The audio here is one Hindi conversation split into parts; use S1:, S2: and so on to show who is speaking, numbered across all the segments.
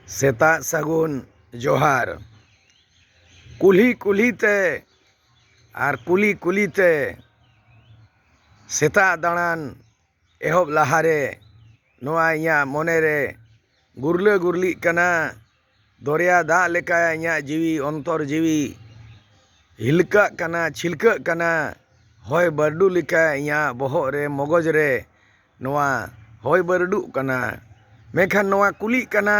S1: सेता सगुन जोहार कुल्ही कुल्हीते और कुली कुलीते सेता दाड़ान एहब लहारे नोआ इया मोनेरे गुरले गुरली कना दरिया दा लेका इया जीवी अंतर जीवी हिलका कना छिलका कना होय बरडू लेका इया बोहग रे मगज रे नोआ होय बरडू कना मेखान नोआ कुली कना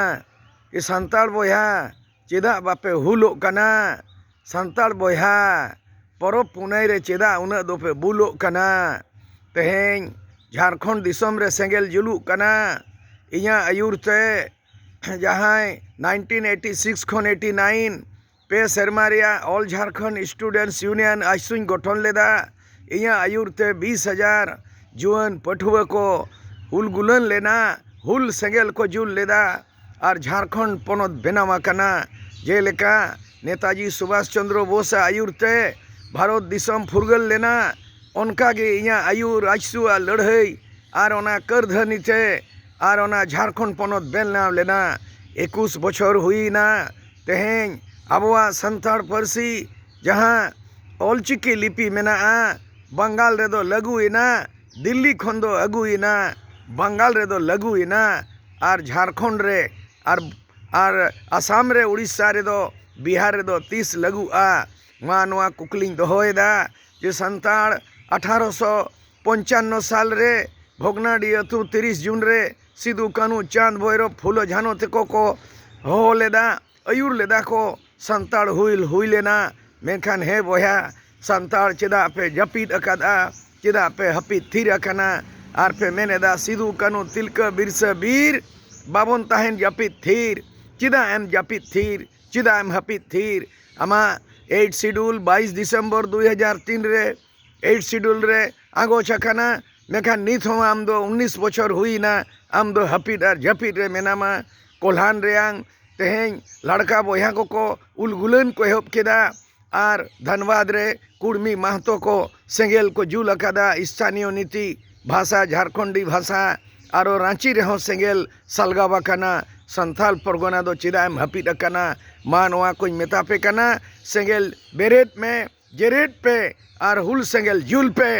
S1: कि सान्ताड़ बोया चेदा बापे हुलोग कना सान्ताड़ बोया परब पुनाई रे चेदा उना दोपे बुलोग कना तेहें झारखंड दिसम रे सेंगेल जुलूग कना इया आयुरते जहां 1986 खन 89 पे सेरमा रेया ऑल झारखंड स्टूडेंट्स यूनियन आइसुन गठन लेदा इया आयुरते 20,000 जुआन पठुआ को हुल गुलन लेना हुल सेंगेल को जुल लेदा और झारखंड पनत बेनावा कना जेलेका नेताजी सुभाष चंद्र बोस आयुरते भारत दिसम फुरगल लेना उनकागे इया आयुर आजसुआ लड़ाई और ओना करधनीते और ओना झारखंड पनत बेनाव लेना 21 बछर हुईना तेहें आबुआ संताड़ पारसी जहां ऑलचिकी लिपि मेना बंगाल रेदो लगुइना दिल्ली खन दो अगुइना बंगाल रेदो लगुइना और झारखंड रे और आसाम रे उड़ीसा रेदो बिहार रेदो 30 लगुआ मा कुकलिंग दोहोएदा जे संताड़ 1855 साल रे भोगनाडी अतु 30 जून रे सिदू कानू चांद भैरव फूलो झानो तेको को हो लेदा आयुर लेदा को संताड़ हुई लेना मेखान हे बोया संताड़ चेदा पे जपीद अकादा चेदा पे हपीद थीर अकना और पे मेनेदा सिदू कानू तिलका बिरसा बीर बाबन ताहेन जपीद थीर चेदा एम जपीद थीर चेदा एम हपीद थीर आमा 8 शेड्यूल 22 दिसंबर 2003 रे 8 शेड्यूल रे आगो चकना मेखान नित हो आम दो 19 बछर हुईना आम दो हपीद और जपीद रे मेनामा कोल्हान रेयांग तेहें लड़का बोया को उलगुलन को एहब केदा और धनबाद रे कुर्मी महतो को सेंगेल को जुल अकादा स्थानीय नीति भाषा झारखंडी भाषा और रांची रेहो सेंगेल सलगावा कना संथाल परगना दो चिदाम हपीद कना मा नोआ को मेता पे कना सेंगेल बेरेट में जेरेट पे और हुल सेंगेल जुल पे।